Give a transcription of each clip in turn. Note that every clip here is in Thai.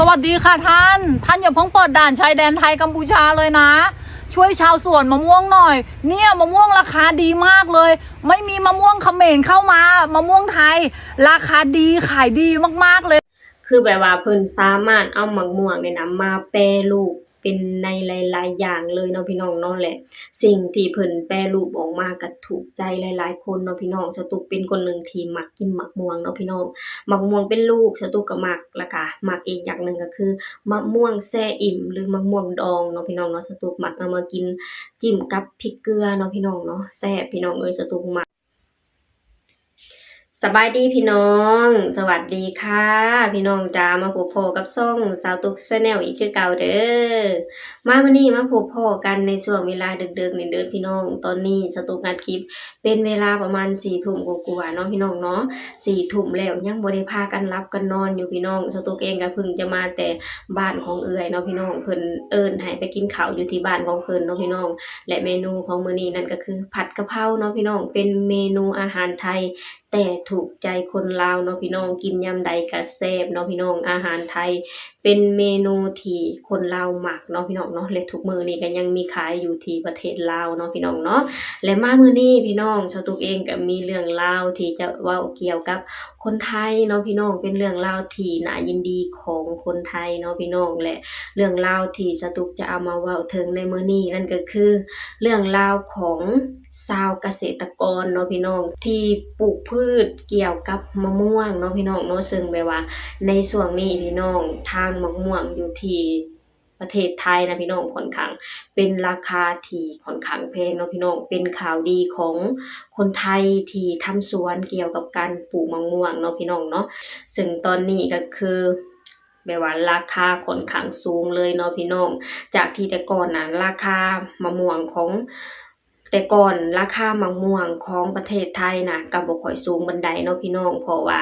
สวัสดีค่ะท่านอย่าเพิ่งเปิดด่านชายแดนไทยกัมพูชาเลยนะช่วยชาวสวนมะม่วงหน่อยเนี่ยมะม่วงราคาดีมากเลยไม่มีมะม่วงเขมรเข้ามามะม่วงไทยราคาดีขายดีมากๆเลยคือแบบว่าเพิ่นสามารถเอาหมักม่วงเนี่ยนะมาแปรรูปเป็นในหลายๆอย่างเลยเนาะพี่น้องเนาะแหละสิ่งที่เพิ่นแปรรูปออกมาก็ถูกใจหลายๆคนเนาะพี่น้องสตุกเป็นคนหนึ่งที่มักกินหมักม่วงเนาะพี่น้องหมักม่วงเป็นลูกสตุกก็มักแล้วก็มักอีกอย่างหนึ่งก็คือมะม่วงแซ่อิ่มหรือมะม่วงดองเนาะพี่น้องเนาะสตุกมักเอามากินจิ้มกับพริกเกลือเนาะพี่น้องเนาะแซ่บพี่น้องเอ้ยสตุกมักสบายดีพี่น้องสวัสดีค่ะพี่น้องจ้ามาพบพ่อกับซ่องสาวตุกชาแนลอีกคือเก่าเด้อมาวันนี้มาพบพ่อกันในช่วงเวลาดึกๆนี่เด้อพี่น้องตอนนี้สตุกอัดคลิปเป็นเวลาประมาณ4 ทุ่มกว่าๆเนาะพี่น้องเนาะ4 ทุ่มแล้วยังบ่ได้พากันรับกันนอนอยู่พี่น้องสตุกเองก็เพิ่งจะมาแต่บ้านของเอื้อยเนาะพี่น้องเพิ่นเอิ้นให้ไปกินข้าวอยู่ที่บ้านของเพิ่นเนาะพี่น้องและเมนูของมื้อนี้นั่นก็คือผัดกะเพราเนาะพี่น้องเป็นเมนูอาหารไทยแต่ถูกใจคนลาวเนาะพี่น้องกินยามใดก็แซ่บเนาะพี่น้องอาหารไทยเป็นเมนูที่คนลาวมักเนาะพี่น้องเนาะและทุกมื้อนี้ก็ยังมีขายอยู่ที่ประเทศลาวเนาะพี่น้องเนาะและมามื้อนี้พี่น้องชาวตุกเองก็มีเรื่องราวที่จะเว้าเกี่ยวกับคนไทยเนาะพี่น้องเป็นเรื่องราวที่น่ายินดีของคนไทยเนาะพี่น้องและเรื่องราวที่ชาวตุกจะเอามาเว้าถึงในมื้อนี้นั่นก็คือเรื่องราวของชาวเกษตรกรเนาะพี่น้องที่ปลูกพืชเกี่ยวกับมะม่วงเนาะพี่น้องเนาะซึ่งแบบว่าในช่วงนี้พี่น้องทางมะม่วงอยู่ที่ประเทศไทยนะพี่น้องค่อนข้างเป็นราคาที่ค่อนข้างแพงเนาะพี่น้องเป็นข่าวดีของคนไทยที่ทำสวนเกี่ยวกับการปลูกมะม่วงเนาะพี่น้องเนาะซึ่งตอนนี้ก็คือแบบว่าราคาค่อนข้างสูงเลยเนาะพี่น้องจากที่แต่ก่อนน่ะราคามะม่วงของแต่ก่อนราคามะม่วงของประเทศไทยน่ะก็บ่ค่อยสูงปานใดเนาะพี่น้องเพราะว่า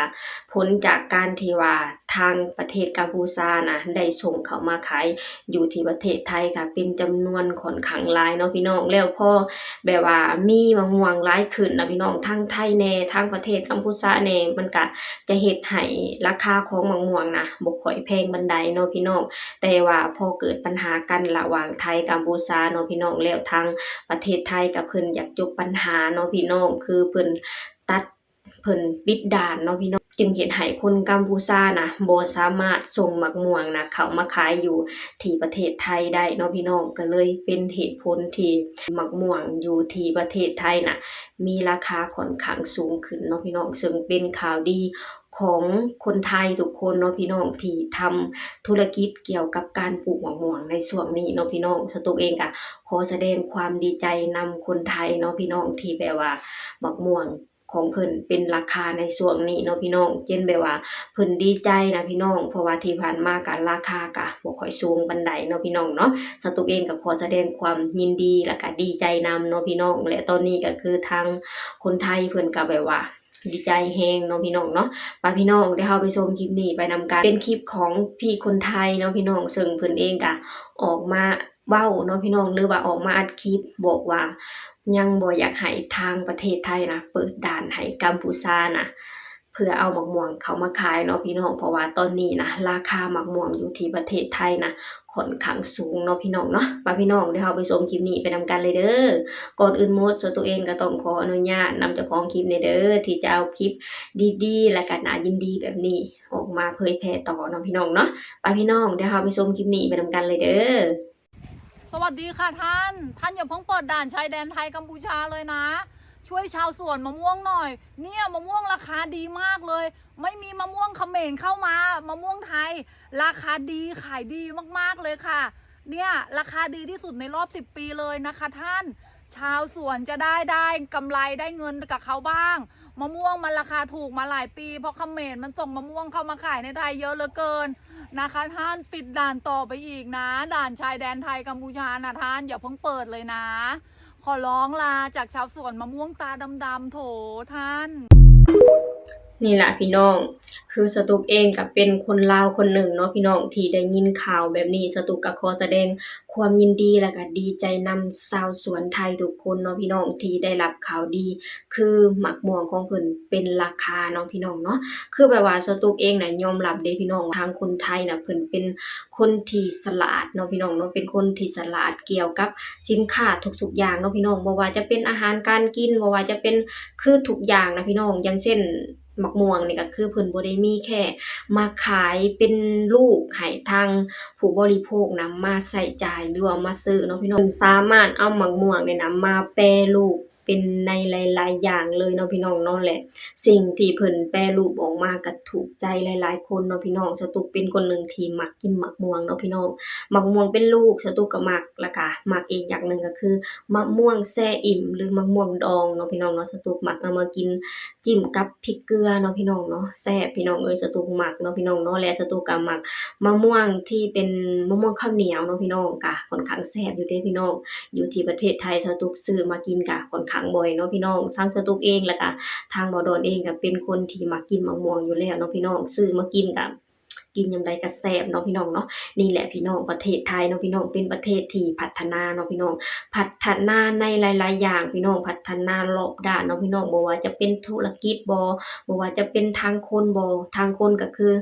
ผลจากการที่ว่าทางประเทศกัมพูชาน่ะได้ส่งเข้ามาขายอยู่ที่ประเทศไทยค่ะเป็นจำนวนค่อนข้างหลายเนาะพี่น้องแล้วพอแบบว่ามีมะม่วงหลายขึ้นนะพี่น้องทั้งไทยแน่ทั้งประเทศกัมพูชาแน่มันก็จะเฮ็ดให้ราคาของมะม่วงน่ะบ่ค่อยแพงปานใดเนาะพี่น้องแต่ว่าพอเกิดปัญหากันระหว่างไทยกัมพูชาเนาะพี่น้องแล้วทางประเทศไทยก็เพิ่นอยากจบปัญหาเนาะพี่น้องคือเพิ่นตัดเพิ่นปิดด่านเนาะพี่น้องจึงเฮ็ดให้คนกัมพูชานะบ่สามารถส่งมะม่วงนะเข้ามาขายอยู่ที่ประเทศไทยได้เนาะพี่น้องก็เลยเป็นเหตุผลที่มะม่วงอยู่ที่ประเทศไทยน่ะมีราคาค่อนข้างสูงขึ้นเนาะพี่น้องซึ่งเป็นข่าวดีของคนไทยทุกคนเนาะพี่น้องที่ทำธุรกิจเกี่ยวกับการปลูกมะม่วงในช่วงนี้เนาะพี่น้องสตุกเองก็ขอแสดงความดีใจนำคนไทยเนาะพี่น้องที่แบบว่ามะม่วงของเพิ่นเป็นราคาในช่วงนี้เนาะพี่น้องเช่นแบบว่าเพิ่นดีใจนะพี่น้องเพราะว่าที่ผ่านมาก็ราคาก็บ่ค่อยสูงปานใดเนาะพี่น้องเนาะสตุกเองก็ขอแสดงความยินดีและก็ดีใจนำเนาะพี่น้องและตอนนี้ก็คือทางคนไทยเพิ่นก็แบบว่าดีใจแฮงเนาะพี่น้องเนาะไปพี่น้องได้เฮาไปชมคลิปนี้ไปนำกันเป็นคลิปของพี่คนไทยเนาะพี่น้องซึ่งเพิ่นเองก็ออกมาเว้าเนาะพี่น้องหรือว่าออกมาอัดคลิปบอกว่ายังบ่อยากให้ทางประเทศไทยนะเปิดด่านให้กัมพูชานะเพื่อเอามะม่วงเขามาขายเนาะพี่น้องเพราะว่าตอนนี้นะราคามะม่วงอยู่ที่ประเทศไทยนะค่อนข้างสูงเนาะพี่น้องเนาะไปพี่น้องได้เฮาไปชมคลิปนี้ไปนำกันเลยเด้อก่อนอื่นหมดส่วนตัวเองก็ต้องขออนุญาตนำเจ้าของคลิปนี่เด้อที่จะเอาคลิปดีๆและก็น่ายินดีแบบนี้ออกมาเผยแพร่ต่อเนาะพี่น้องเนาะไปพี่น้องเดี๋ยวเฮาไปชมคลิปนี้ไปนำกันเลยเด้อสวัสดีค่ะท่านอย่าเพิ่งเปิดด่านชายแดนไทยกัมพูชาเลยนะช่วยชาวสวนมะม่วงหน่อยเนี่ยมะม่วงราคาดีมากเลยไม่มีมะม่วงเขมรเข้ามามะม่วงไทยราคาดีขายดีมากๆเลยค่ะเนี่ยราคาดีที่สุดในรอบ10 ปีเลยนะคะท่านชาวสวนจะได้กำไรได้เงินกับเขาบ้างมะม่วงมันราคาถูกมาหลายปีเพราะเขมรมันส่งมะม่วงเข้ามาขายในไทยเยอะเหลือเกินนะคะท่านปิดด่านต่อไปอีกนะด่านชายแดนไทยกัมพูชานะท่านอย่าเพิ่งเปิดเลยนะขอร้องลาจากชาวสวนมะม่วงตาดำๆโถท่าน นี่แหละพี่น้องคือสตุกเองก็เป็นคนลาวคนหนึ่งเนาะพี่น้องที่ได้ยินข่าวแบบนี้สตุกก็ขอแสดงความยินดีและก็ดีใจนำชาวสวนไทยทุกคนเนาะพี่น้องที่ได้รับข่าวดีคือหมักม่วงของเพิ่นเป็นราคาเนาะพี่น้องเนาะคือแบบว่าสตุกเองน่ะยอมรับเด้พี่น้องทางคนไทยน่ะเพิ่นเป็นคนที่ฉลาดเนาะพี่น้องเนาะเป็นคนที่ฉลาดเกี่ยวกับสินค้าทุกๆอย่างเนาะพี่น้องบ่ว่าจะเป็นอาหารการกินบ่ว่าจะเป็นคือทุกอย่างนะพี่น้องอย่างเช่นหมักม่วงนี่ก็คือเพิ่นบ่ได้มีแค่มาขายเป็นลูกให้ทางผู้บริโภคนำมาใช้จ่ายหรือว่ามาซื้อเนาะพี่น้องเพิ่นสามารถเอาหมักม่วงเนี่ยนะมาแปรรูปเป็นในหลายๆอย่างเลยเนาะพี่น้องเนาะแหละสิ่งที่เพิ่นแปรรูปออกมาก็ถูกใจหลายๆคนเนาะพี่น้องสตุกเป็นคนหนึ่งที่มักกินหมักม่วงเนาะพี่น้องหมักม่วงเป็นลูกสตุกก็มักแล้วก็มักอีกอย่างหนึ่งก็คือมะม่วงแช่อิ่มหรือมะม่วงดองเนาะพี่น้องเนาะสตุกมักเอามากินจิ้มกับพริกเกลือเนาะพี่น้องเนาะแซ่บพี่น้องเอ้ยสตุกมักเนาะพี่น้องเนาะและสตุกก็มักมะม่วงที่เป็นมะม่วงข้าวเหนียวเนาะพี่น้องก็ค่อนข้างแซ่บอยู่เด้พี่น้องอยู่ที่ประเทศไทยสตุกซื้อมากินก็ค่อนข้างบ่อยเนาะพี่น้องทั้งสตุกเองแล้วก็ทางบ่ดอนเองก็เป็นคนที่มักกินมะม่วงอยู่แล้วเนาะพี่น้องซื้อมากินก็กินยามใดก็แซ่บเนาะพี่น้องเนาะนี่แหละพี่น้องประเทศไทยเนาะพี่น้องเป็นประเทศที่พัฒนาเนาะพี่น้องพัฒนาในหลายๆอย่างพี่น้องพัฒนารอบด้านเนาะพี่น้องบ่ว่าจะเป็นธุรกิจบ่ว่าจะเป็นทางคนทางคนก็คือ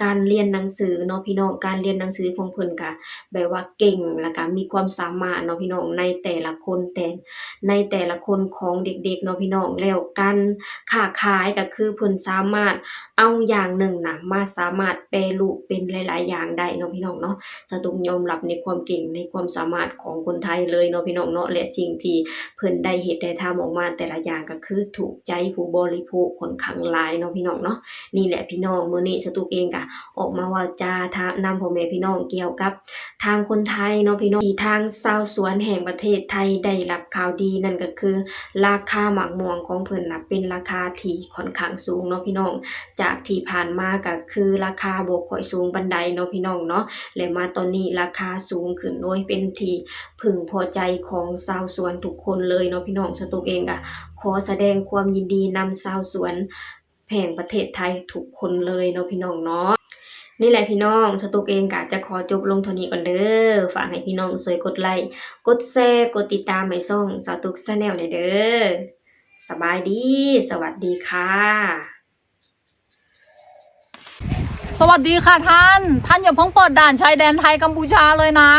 การเรียนหนังสือเนาะพี่น้องการเรียนหนังสือของเพิ่นก็แบบว่าเก่งแล้วก็มีความสามารถเนาะพี่น้องในแต่ละคนของเด็กๆเนาะพี่น้องแล้วการค้าขายก็คือเพิ่นสามารถเอาอย่างหนึ่งน่ะมาสามารถแปรรูปเป็นหลายๆอย่างได้เนาะพี่น้องเนาะสตุกยอมรับในความเก่งในความสามารถของคนไทยเลยเนาะพี่น้องเนาะและสิ่งที่เพิ่นได้เฮ็ดได้ทำออกมาแต่ละอย่างก็คือถูกใจผู้บริโภคค่อนข้างหลายเนาะพี่น้องเนาะนี่แหละพี่น้องมื้อนี้สตุกเองก็ออกมาว่าจานำพ่อแม่พี่น้องเกี่ยวกับทางคนไทยเนาะพี่น้องที่ทางชาวสวนแห่งประเทศไทยได้รับข่าวดีนั่นก็คือราคาหมากม่วงของเพิ่นน่ะเป็นราคาที่ค่อนข้างสูงเนาะพี่น้องจากที่ผ่านมาก็คือราคาบ่ค่อยสูงปานใดเนาะพี่น้องเนาะและมาตอนนี้ราคาสูงขึ้นโดยเป็นที่พึงพอใจของชาวสวนทุกคนเลยเนาะพี่น้องสตุกเองก็ขอแสดงความยินดีนำชาวสวนแห่งประเทศไทยทุกคนเลยเนาะพี่น้องเนาะนี่แหละพี่น้องสตุกเองก็จะขอจบลงเท่านี้ก่อนเด้อฝากให้พี่น้องช่วยกดไลค์กดแชร์กดติดตามให้ช่องสาวตุก Channel หน่อยเด้อสบายดีสวัสดีค่ะสวัสดีค่ะท่านอย่าเพิ่งเปิดด่านชายแดนไทยกัมพูชาเลยนะ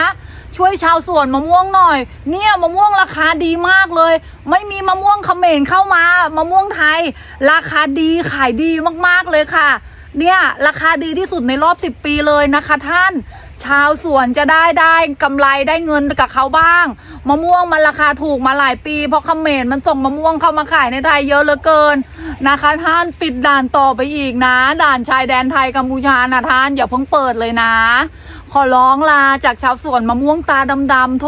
ช่วยชาวสวนมะม่วงหน่อยเนี่ยมะม่วงราคาดีมากเลยไม่มีมะม่วงเขมรเข้ามามะม่วงไทยราคาดีขายดีมากๆเลยค่ะเนี่ยราคาดีที่สุดในรอบ10 ปีเลยนะคะท่านชาวสวนจะได้กำไรได้เงินกับเขาบ้างมะม่วงมันราคาถูกมาหลายปีเพราะเขมรมันส่งมะม่วงเข้ามาขายในไทยเยอะเหลือเกินนะคะท่านปิดด่านต่อไปอีกนะด่านชายแดนไทยกัมพูชานะท่านอย่าเพิ่งเปิดเลยนะขอร้องลาจากชาวสวนมะม่วงตาดำๆโถ